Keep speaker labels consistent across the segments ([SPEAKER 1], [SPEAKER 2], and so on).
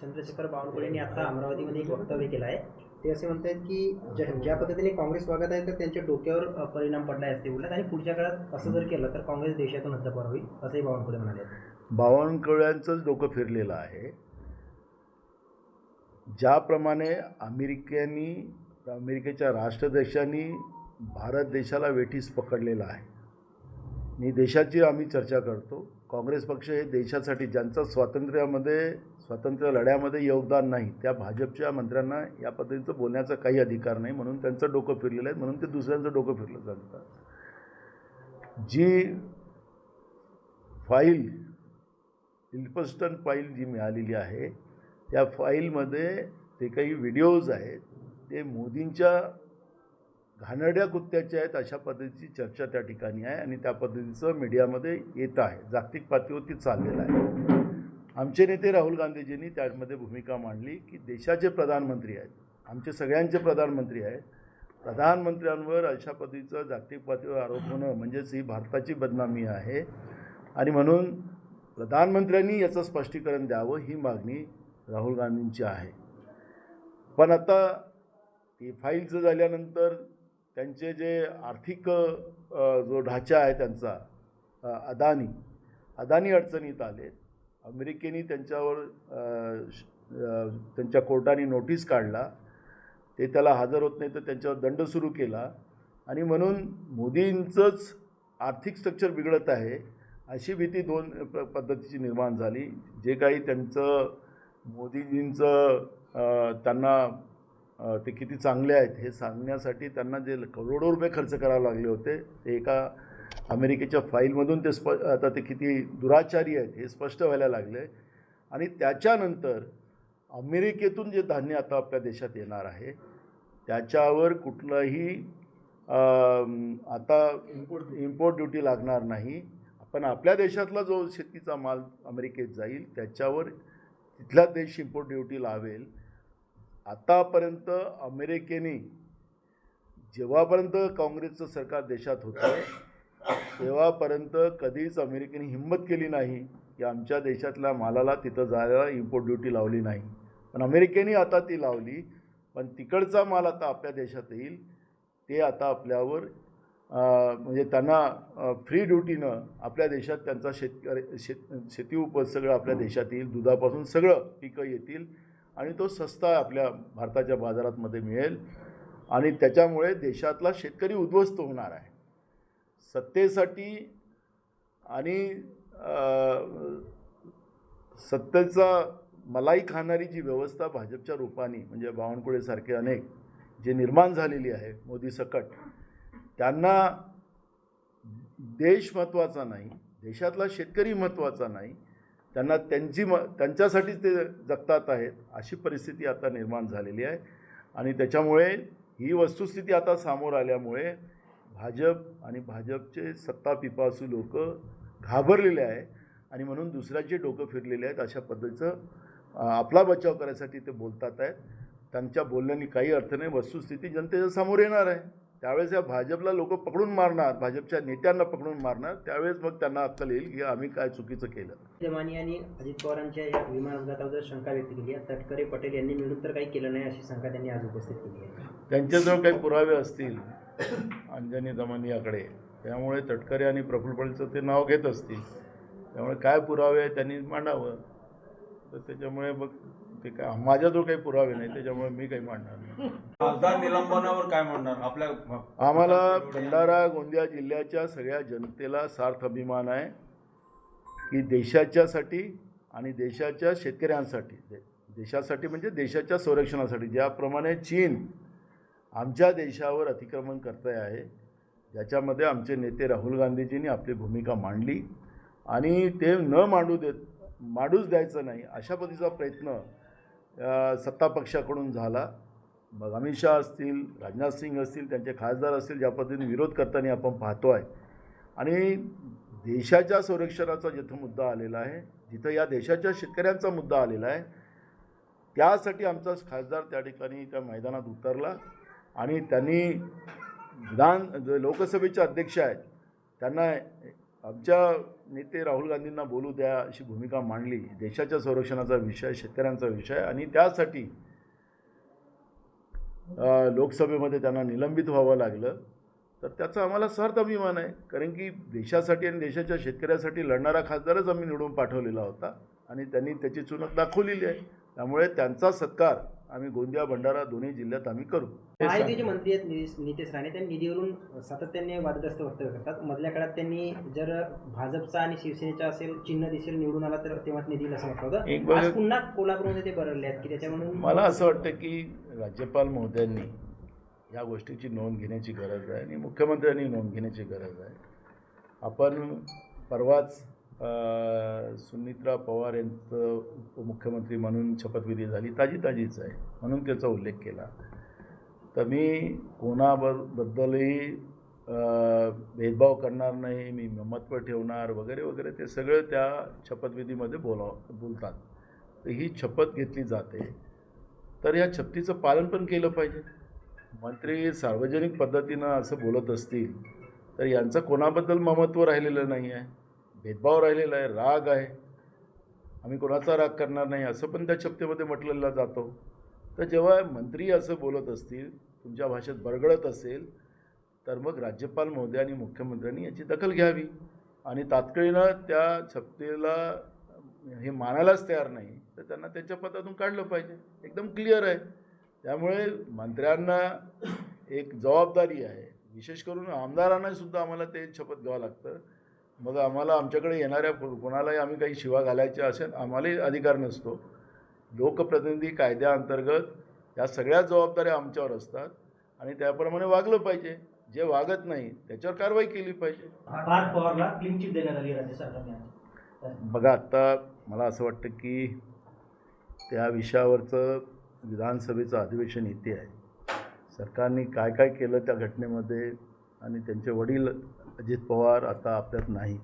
[SPEAKER 1] चंद्रशेखर बावनकुळेंनी आता अमरावतीमध्ये एक वक्तव्य केलं आहे. ते असे म्हणतात की ज्या पद्धतीने काँग्रेस वागत आहे तर त्यांच्या डोक्यावर परिणाम पडलाय असते बोलतात आणि पुढच्या काळात असं जर केलं तर काँग्रेस देशातून हद्दपार होईल असंही बावनकुळे म्हणाले.
[SPEAKER 2] बावनकुळ्यांचंच डोकं फिरलेलं आहे. ज्याप्रमाणे अमेरिकेच्या राष्ट्राध्यक्षांनी भारत देशाला वेठीस पकडलेला आहे. मी देशाची आम्ही चर्चा करतो. काँग्रेस पक्ष हे देशासाठी ज्यांचं स्वातंत्र्य लढ्यामध्ये योगदान नाही त्या भाजपच्या मंत्र्यांना या पद्धतीचं बोलण्याचा काही अधिकार नाही, म्हणून त्यांचं डोकं फिरलेलं आहे, म्हणून ते दुसऱ्यांचं डोकं फिरलं जातं. जी फाईल इल्पस्टन फाईल जी मिळालेली आहे त्या फाईलमध्ये ते काही व्हिडिओज आहेत ते मोदींच्या घाणेरड्या कृत्याचे आहेत अशा पद्धतीची चर्चा त्या ठिकाणी आहे आणि त्या पद्धतीचं मीडियामध्ये येत आहे. जागतिक पातळीवरती चाललेलं आहे. आमचे नेते राहुल गांधीजींनी त्यामध्ये भूमिका मांडली की देशाचे प्रधानमंत्री आहेत, आमचे सगळ्यांचे प्रधानमंत्री आहेत, प्रधानमंत्र्यांवर अशा पद्धतीचं जागतिक पातळीवर आरोप होणं म्हणजेच ही भारताची बदनामी आहे आणि म्हणून प्रधानमंत्र्यांनी याचं स्पष्टीकरण द्यावं ही मागणी राहुल गांधींची आहे. पण आता ही फाईलचं झाल्यानंतर त्यांचे जे आर्थिक जो ढाचा आहे त्यांचा अदानी अडचणीत आले. अमेरिकेने त्यांच्यावर त्यांच्या कोर्टाने नोटीस काढला, ते त्याला हजर होत नाही तर त्यांच्यावर दंड सुरू केला आणि म्हणून मोदींचंच आर्थिक स्ट्रक्चर बिघडत आहे अशी भीती दोन पद्धतीची निर्माण झाली. जे काही त्यांचं मोदीजींचं त्यांना ते किती चांगले आहेत हे सांगण्यासाठी त्यांना जे करोडो रुपये खर्च करावे लागले होते ते एका अमेरिकेच्या फाईलमधून ते आता ते किती दुराचारी आहेत हे स्पष्ट व्हायला लागले. आणि त्याच्यानंतर अमेरिकेतून जे धान्य आता आपल्या देशात येणार आहे त्याच्यावर कुठलाही आता इम्पोर्ट ड्युटी लागणार नाही. पण आपल्या देशातला जो शेतीचा माल अमेरिकेत जाईल त्याच्यावर तिथला देश इम्पोर्ट ड्युटी लावेल. आतापर्यंत अमेरिकेने जेव्हापर्यंत काँग्रेसचं सरकार देशात होतं तेव्हापर्यंत कधीच अमेरिकेने हिंमत केली नाही की आमच्या देशातल्या मालाला तिथं जायला इम्पोर्ट ड्युटी लावली नाही. पण अमेरिकेने आता ती लावली. पण तिकडचा माल आता आपल्या देशात येईल ते आता आपल्यावर म्हणजे त्यांना फ्री ड्युटीनं आपल्या देशात त्यांचा शेती उपज सगळं आपल्या देशात येईल. दुधापासून सगळं पिकं येतील आणि तो सस्ता आपल्या भारताच्या बाजारामध्ये मिळेल आणि त्याच्यामुळे देशातला शेतकरी उद्ध्वस्त होणार आहे. सत्तेसाठी आणि सत्तेचा मलाई खाणारी जी व्यवस्था भाजपच्या रूपाने म्हणजे बावनकुळेसारखे अनेक जे निर्माण झालेली आहे मोदी सकट, त्यांना देश महत्त्वाचा नाही, देशातला शेतकरी महत्त्वाचा नाही, त्यांना त्यांच्यासाठीच ते जगतात आहेत अशी परिस्थिती आता निर्माण झालेली आहे. आणि त्याच्यामुळे ही वस्तुस्थिती आता समोर आल्यामुळे भाजप आणि भाजपचे सत्ता पिपासू लोक घाबरलेले आहे आणि म्हणून दुसऱ्याचे डोकं फिरलेले आहेत. अशा पद्धतीचं आपला बचाव करायसाठी ते बोलतात आहेत. त्यांच्या बोलण्याने काही अर्थ नाही. वस्तुस्थिती जनतेच्या समोर येणार आहे. त्यावेळेस या भाजपला लोक पकडून मारणार, भाजपच्या नेत्यांना पकडून मारणार. त्यावेळेस मग त्यांना अक्कल येईल की आम्ही काय चुकीचं केलं.
[SPEAKER 1] माने यांनी अजित पवारांच्या या विमान अपघाताबद्दल शंका व्यक्त केली आहे. तटकरे पटेल यांनी मिळून तर काही केलं नाही अशी शंका त्यांनी आज उपस्थित केली आहे.
[SPEAKER 2] त्यांच्याजवळ काही पुरावे असतील अंजनी दमनियाकडे, त्यामुळे तटकरे आणि प्रफुल्ल पटेलचं ते नाव घेत असतील. त्यामुळे काय पुरावे त्यांनी मांडावं. तर त्याच्यामुळे मग ते काय माझ्याजवळ काही पुरावे नाही त्याच्यामुळे मी काही मांडणार नाही.
[SPEAKER 3] खासदार निलंबनावर काय म्हणणार आपल्या?
[SPEAKER 2] आम्हाला भंडारा गोंदिया जिल्ह्याच्या सगळ्या जनतेला सार्थ अभिमान आहे की देशाच्यासाठी आणि देशाच्या शेतकऱ्यांसाठी, देशासाठी म्हणजे देशाच्या संरक्षणासाठी ज्याप्रमाणे चीन आमच्या देशावर अतिक्रमण करते आहे, ज्याच्यामध्ये आमचे नेते राहुल गांधीजींनी आपली भूमिका मांडली आणि ते मांडूच द्यायचं नाही अशा पद्धतीचा प्रयत्न सत्ता पक्षाकडून झाला. मग अमित शहा असतील, राजनाथ सिंग असतील, त्यांचे खासदार असतील, ज्या पद्धतीने विरोध करताना आपण पाहतो आहे. आणि देशाच्या संरक्षणाचा जिथं मुद्दा आलेला आहे, जिथं या देशाच्या शेतकऱ्यांचा मुद्दा आलेला आहे, त्यासाठी आमचा खासदार त्या ठिकाणी त्या मैदानात उतरला आणि त्यांनी लोकसभेचे अध्यक्ष आहेत त्यांना आमच्या नेते राहुल गांधींना बोलू द्या अशी भूमिका मांडली, देशाच्या संरक्षणाचा विषय, शेतकऱ्यांचा विषय, आणि त्यासाठी लोकसभेमध्ये त्यांना निलंबित व्हावं लागलं, तर त्याचा आम्हाला सार्थ अभिमान आहे. कारण की देशासाठी आणि देशाच्या शेतकऱ्यासाठी लढणारा खासदारच आम्ही निवडून पाठवलेला होता आणि त्यांनी त्याची चुणक दाखवलेली आहे. त्यामुळे त्यांचा सत्कार आम्ही गोंदिया भंडारा दोन्ही जिल्ह्यात आम्ही करू.
[SPEAKER 1] महायुतीचे मंत्री आहेत नितेश राणे, त्यांनी निधीवरून सातत्याने वादग्रस्त वक्तव्य करतात. मधल्या काळात त्यांनी जर भाजपचा आणि शिवसेनेचा असेल चिन्ह दिसेल निवडून आला तर तेव्हा निधी असं म्हटलं
[SPEAKER 2] एक
[SPEAKER 1] होतं.
[SPEAKER 2] बघा-
[SPEAKER 1] आज पुन्हा कोल्हापूरमध्ये ते बरळले आहेत की त्याच्यामुळे
[SPEAKER 2] मला असं वाटतं की राज्यपाल महोदयांनी या गोष्टीची नोंद घेण्याची गरज आहे आणि मुख्यमंत्र्यांनी नोंद घेण्याची गरज आहे. आपण परवाच सुनित्रा पवार यांचं उपमुख्यमंत्री म्हणून शपथविधी झाली, ताजीच आहे म्हणून त्याचा उल्लेख केला. तर मी कोणाबद्दलही भेदभाव करणार नाही, मी महत्त्व ठेवणार वगैरे वगैरे ते सगळं त्या शपथविधीमध्ये बोलतात. तर ही शपथ घेतली जाते तर या शपथीचं पालन पण केलं पाहिजे. मंत्री सार्वजनिक पद्धतीनं असं बोलत असतील तर यांचं कोणाबद्दल ममत्व राहिलेलं नाही आहे, भेदभाव राहिलेला आहे, राग आहे. आम्ही कोणाचा राग करणार नाही असं पण त्या शपथेमध्ये म्हटलेलं जातो. तर जेव्हा मंत्री असं बोलत असतील, तुमच्या भाषेत बरगळत असेल, तर मग राज्यपाल महोदय आणि मुख्यमंत्र्यांनी याची दखल घ्यावी आणि तात्काळीनं त्या शपथेला हे मानायलाच तयार नाही तर त्यांना त्यांच्या पदातून काढलं पाहिजे. एकदम क्लिअर आहे. त्यामुळे मंत्र्यांना एक जबाबदारी आहे, विशेष करून आमदारांना सुद्धा आम्हाला ते शपथ घ्यावं लागतं. मग आम्हाला आमच्याकडे येणाऱ्या कोणालाही आम्ही काही शिवा घालायच्या असेल आम्हालाही अधिकार नसतो. लोकप्रतिनिधी कायद्याअंतर्गत या सगळ्या जबाबदाऱ्या आमच्यावर असतात आणि त्याप्रमाणे वागलं पाहिजे. जे वागत नाही त्याच्यावर कारवाई केली पाहिजे.
[SPEAKER 4] पार्थ पवारला क्लीन चिट देण्यात आली राज्य सरकारने.
[SPEAKER 2] बघा, आता मला असं वाटतं की त्या विषयावरचं विधानसभेचं अधिवेशन येते आहे. सरकारने काय काय केलं त्या घटनेमध्ये, आणि त्यांचे वडील अजित पवार आता आपल्यात नाही,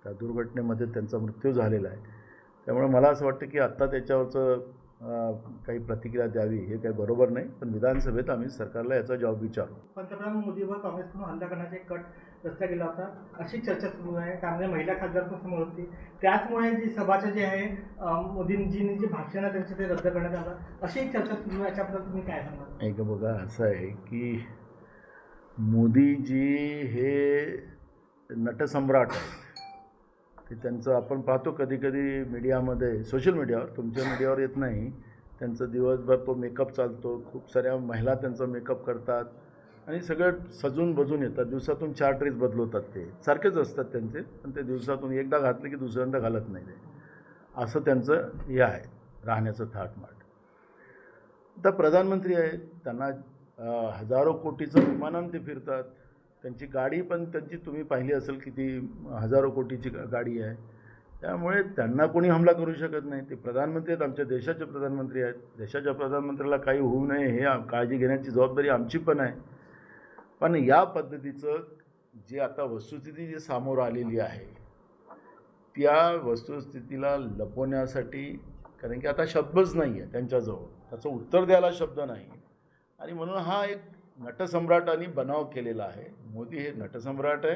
[SPEAKER 2] त्या दुर्घटनेमध्ये त्यांचा मृत्यू झालेला आहे. त्यामुळे मला असं वाटतं की आत्ता त्याच्यावरचं काही प्रतिक्रिया द्यावी हे काही बरोबर नाही. पण विधानसभेत आम्ही सरकारला याचा जबाब विचारू.
[SPEAKER 4] पंतप्रधान मोदीवर काँग्रेसकडून हल्ला करण्याचा एक कट रस्ता गेला होता अशी चर्चा सुरू आहे. त्यामध्ये महिला खासदार पण समोर होती. त्याचमुळे जी सभाचं जे आहे मोदींजींनी जे भाषण आहे त्यांचं ते रद्द करण्यात आलं अशी एक चर्चा सुरू आहे. याच्याबद्दल तुम्ही काय सांगाल?
[SPEAKER 2] एक बघा, असं आहे की मोदीजी हे नटसम्राट आहेत. ते त्यांचं आपण पाहतो कधी कधी मीडियामध्ये, सोशल मीडियावर, तुमच्या मीडियावर येत नाही, त्यांचं दिवसभर तो मेकअप चालतो. खूप साऱ्या महिला त्यांचा मेकअप करतात आणि सगळं सजून बजून येतात. दिवसातून 4 ड्रेस बदलवतात. ते सारखेच असतात त्यांचे, पण ते दिवसातून एकदा घातले की दुसऱ्यांदा घालत नाही. ते असं त्यांचं हे आहे राहण्याचं थाटमाट. आता प्रधानमंत्री आहेत, त्यांना हजारो कोटीचं विमानानं ते फिरतात. त्यांची गाडी पण त्यांची तुम्ही पाहिली असेल किती हजारो कोटीची गाडी आहे. त्यामुळे त्यांना कोणी हमला करू शकत नाही. ते प्रधानमंत्री आहेत, आमच्या देशाचे प्रधानमंत्री आहेत. देशाच्या प्रधानमंत्र्याला काही होऊ नये हे काळजी घेण्याची जबाबदारी आमची पण आहे. पण या पद्धतीचं जे आता वस्तुस्थिती जी समोर आलेली आहे त्या वस्तुस्थितीला लपवण्यासाठी, कारण की आता शब्दच नाही आहे त्यांच्याजवळ, त्याचं उत्तर द्यायला शब्द नाही, आणि म्हणून हा एक नटसम्राटांनी बनाव केलेला आहे. मोदी हे नटसम्राट आहे.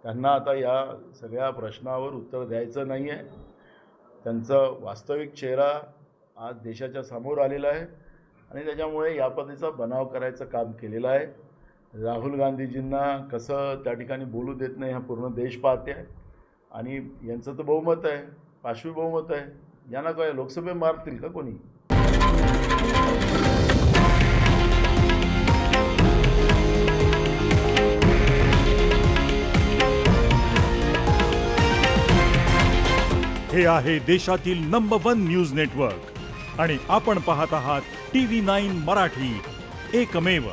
[SPEAKER 2] त्यांना आता या सगळ्या प्रश्नावर उत्तर द्यायचं नाही आहे. त्यांचा वास्तविक चेहरा आज देशाच्या समोर आलेला आहे आणि त्याच्यामुळे या पद्धतीचा बनाव करायचं काम केलेलं आहे. राहुल गांधीजींना कसं त्या ठिकाणी बोलू देत नाही हा पूर्ण देश पाहते आहे. आणि यांचं तर बहुमत आहे, पाशवी बहुमत आहे. यांना काय लोकसभेत मारतील का कोणी?
[SPEAKER 5] हे आहे देशातील नंबर 1 न्यूज नेटवर्क आणि आपण पाहत आहात TV9 मराठी, एकमेव.